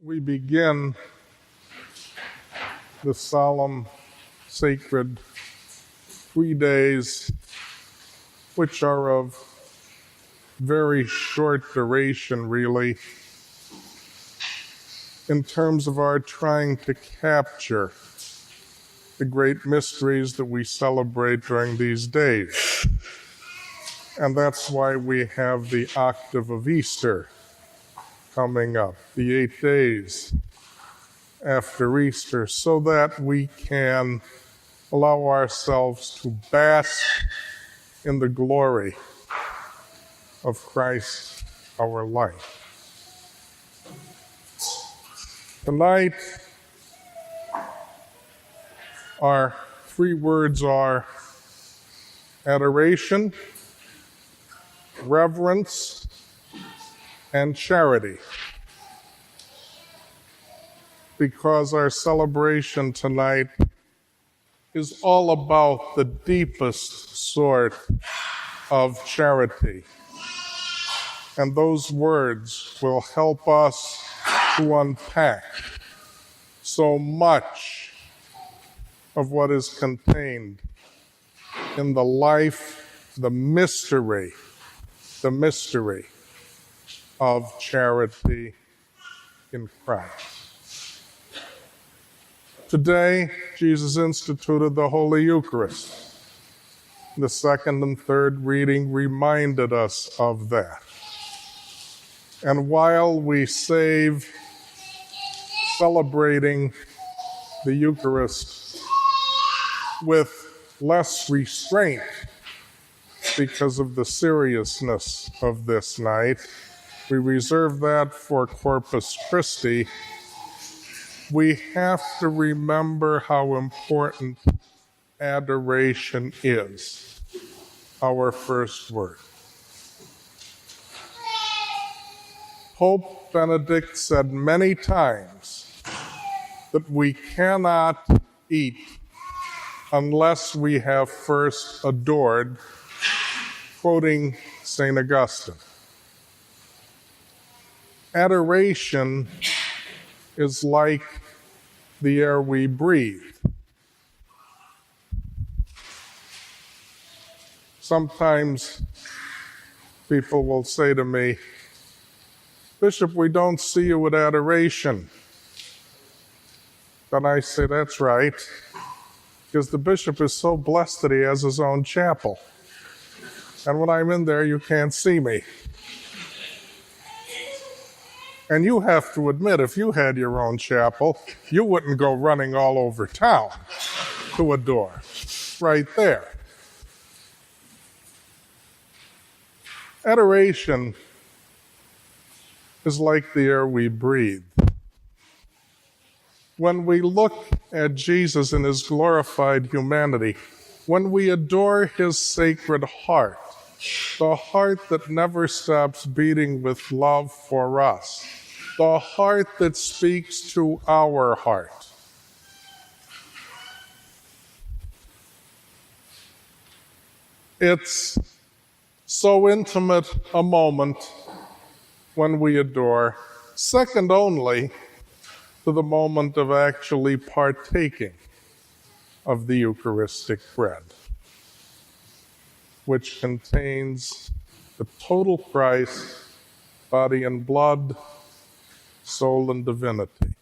We begin the solemn, sacred 3 days, which are of very short duration, really, in terms of our trying to capture the great mysteries that we celebrate during these days. And that's why we have the octave of Easter coming up, the 8 days after Easter, so that we can allow ourselves to bask in the glory of Christ, our life. Tonight, our 3 words are adoration, reverence, and charity, because our celebration tonight is all about the deepest sort of charity. And those words will help us to unpack so much of what is contained in the life, the mystery of charity in Christ. Today, Jesus instituted the Holy Eucharist. The second and third reading reminded us of that. And while we save celebrating the Eucharist with less restraint because of the seriousness of this night, we reserve that for Corpus Christi. We have to remember how important adoration is, our first word. Pope Benedict said many times that we cannot eat unless we have first adored, quoting St. Augustine. Adoration is like the air we breathe. Sometimes people will say to me, "Bishop, we don't see you at adoration." Then I say, that's right, because the bishop is so blessed that he has his own chapel. And when I'm in there, you can't see me. And you have to admit, if you had your own chapel, you wouldn't go running all over town to adore. Right there. Adoration is like the air we breathe. When we look at Jesus in his glorified humanity, when we adore his sacred heart, the heart that never stops beating with love for us, the heart that speaks to our heart. It's so intimate a moment when we adore, second only to the moment of actually partaking of the Eucharistic bread, which contains the total Christ, body and blood, soul and divinity.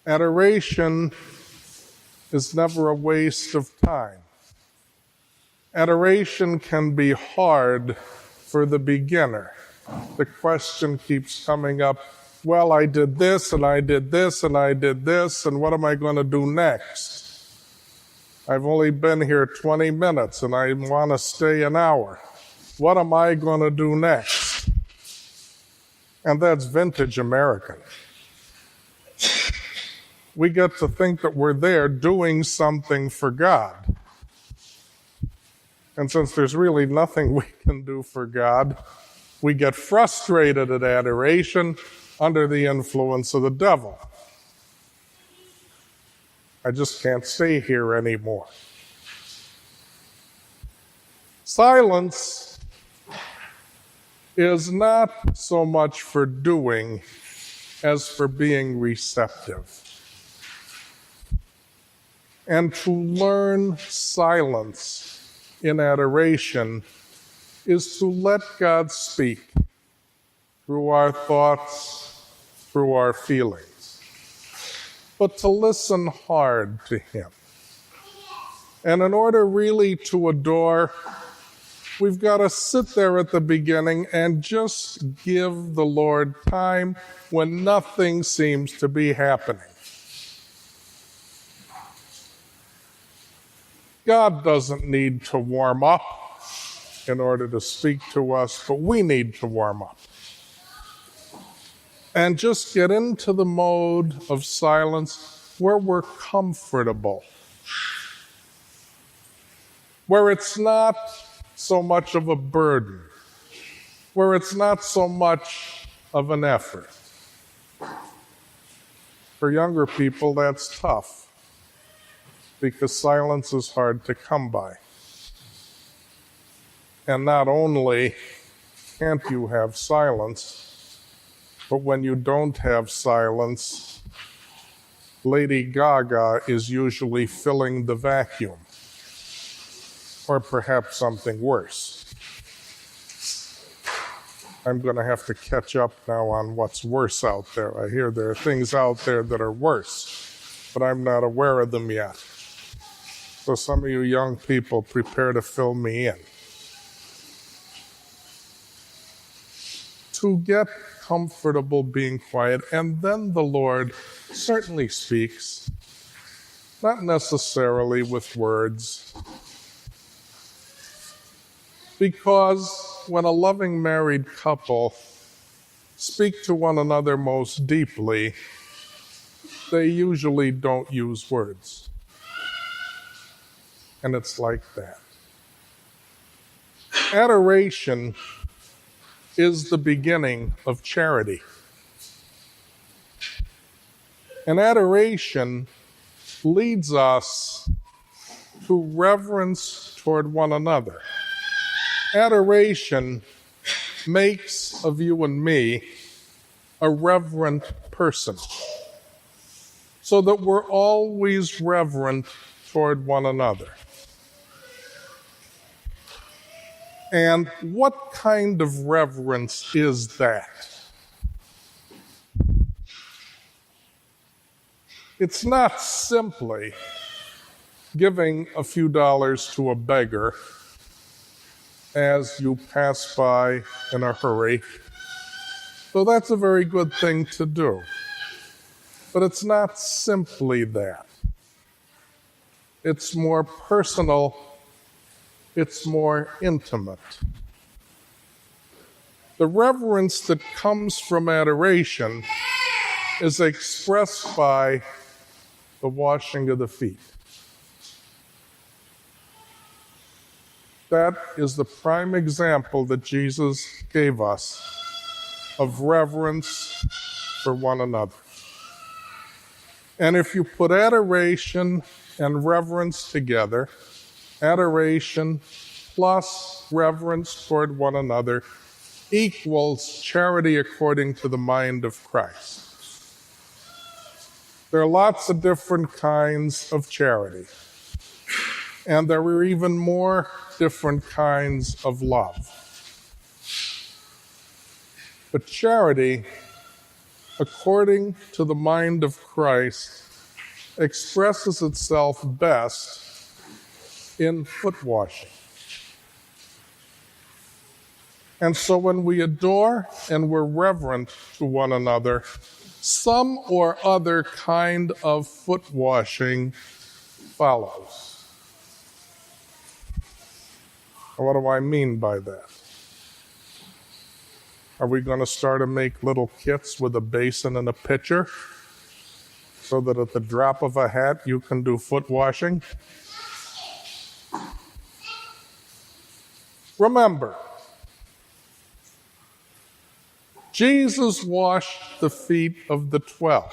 Adoration is never a waste of time. Adoration can be hard for the beginner. The question keeps coming up, well, I did this, and I did this, and I did this, and what am I going to do next? I've only been here 20 minutes, and I want to stay an hour. What am I going to do next? And that's vintage American. We get to think that we're there doing something for God. And since there's really nothing we can do for God, we get frustrated at adoration under the influence of the devil. I just can't stay here anymore. Silence is not so much for doing as for being receptive. And to learn silence in adoration is to let God speak through our thoughts, through our feelings, but to listen hard to Him. And in order really to adore, we've got to sit there at the beginning and just give the Lord time when nothing seems to be happening. God doesn't need to warm up in order to speak to us, but we need to warm up. And just get into the mode of silence where we're comfortable, where it's not so much of a burden, where it's not so much of an effort. For younger people, that's tough, because silence is hard to come by. And not only can't you have silence, but when you don't have silence, Lady Gaga is usually filling the vacuum, or perhaps something worse. I'm going to have to catch up now on what's worse out there. I hear there are things out there that are worse, but I'm not aware of them yet. So some of you young people, prepare to fill me in. To get comfortable being quiet, and then the Lord certainly speaks, not necessarily with words, because when a loving married couple speak to one another most deeply, they usually don't use words. And it's like that. Adoration is the beginning of charity. And adoration leads us to reverence toward one another. Adoration makes of you and me a reverent person, so that we're always reverent toward one another. And what kind of reverence is that? It's not simply giving a few dollars to a beggar as you pass by in a hurry. So that's a very good thing to do. But it's not simply that. It's more personal. It's more intimate. The reverence that comes from adoration is expressed by the washing of the feet. That is the prime example that Jesus gave us of reverence for one another. And if you put adoration and reverence together, adoration plus reverence toward one another equals charity according to the mind of Christ. There are lots of different kinds of charity, and there are even more different kinds of love. But charity, according to the mind of Christ, expresses itself best in foot washing. And so when we adore and we're reverent to one another, some or other kind of foot washing follows. What do I mean by that? Are we going to start to make little kits with a basin and a pitcher so that at the drop of a hat you can do foot washing? Remember, Jesus washed the feet of the 12,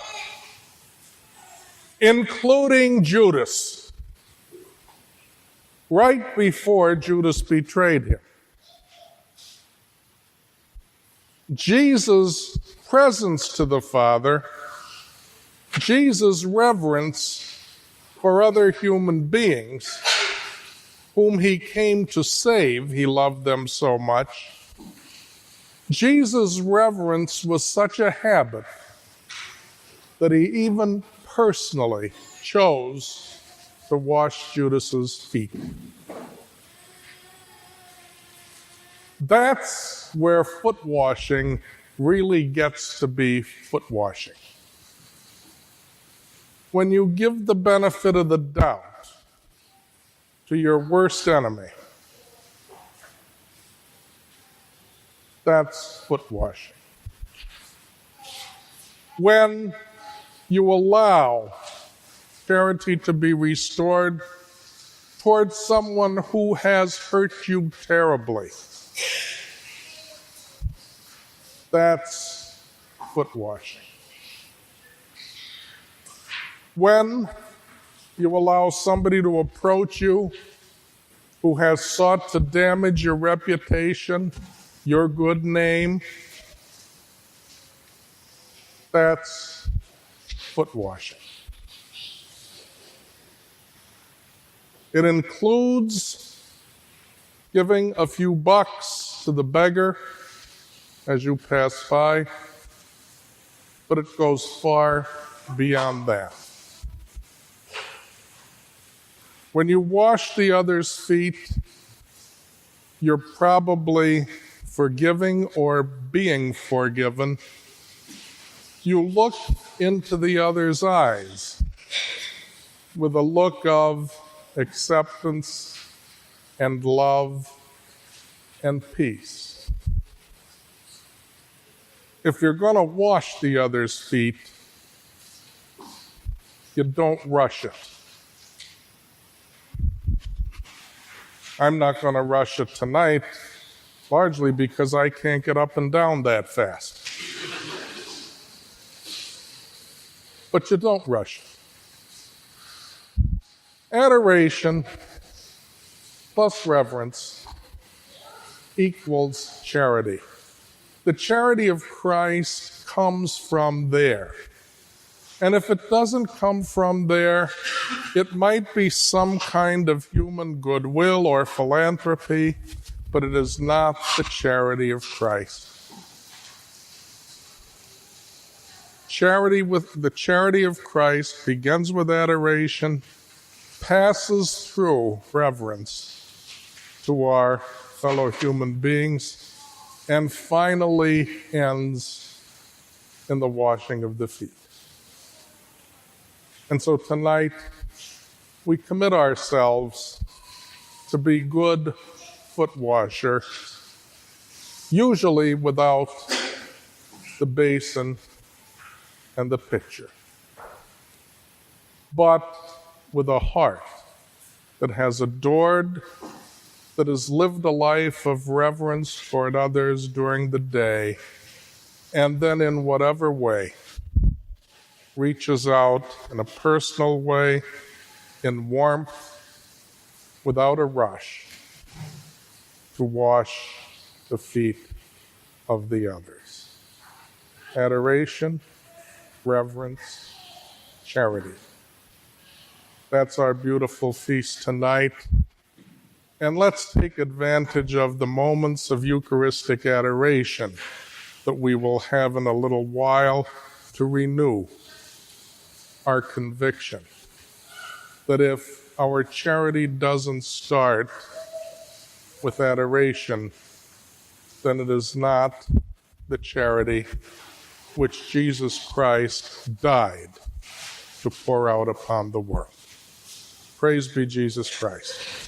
including Judas, right before Judas betrayed him. Jesus' presence to the Father, Jesus' reverence for other human beings whom he came to save. He loved them so much. Jesus' reverence was such a habit that he even personally chose to wash Judas's feet. That's where foot washing really gets to be foot washing. When you give the benefit of the doubt to your worst enemy, that's foot washing. When you allow charity to be restored towards someone who has hurt you terribly, that's foot washing. When you allow somebody to approach you who has sought to damage your reputation, your good name, that's foot washing. It includes giving a few bucks to the beggar as you pass by, but it goes far beyond that. When you wash the other's feet, you're probably forgiving or being forgiven. You look into the other's eyes with a look of acceptance and love and peace. If you're going to wash the other's feet, you don't rush it. I'm not going to rush it tonight, largely because I can't get up and down that fast. But you don't rush it. Adoration plus reverence equals charity. The charity of Christ comes from there. And if it doesn't come from there, it might be some kind of human goodwill or philanthropy, but it is not the charity of Christ. The charity of Christ begins with adoration, passes through reverence to our fellow human beings, and finally ends in the washing of the feet. And so tonight, we commit ourselves to be good foot washers, usually without the basin and the pitcher, but with a heart that has adored, that has lived a life of reverence toward others during the day, and then in whatever way reaches out in a personal way, in warmth, without a rush, to wash the feet of the others. Adoration, reverence, charity. That's our beautiful feast tonight. And let's take advantage of the moments of Eucharistic adoration that we will have in a little while to renew our conviction that if our charity doesn't start with adoration, then it is not the charity which Jesus Christ died to pour out upon the world. Praise be Jesus Christ.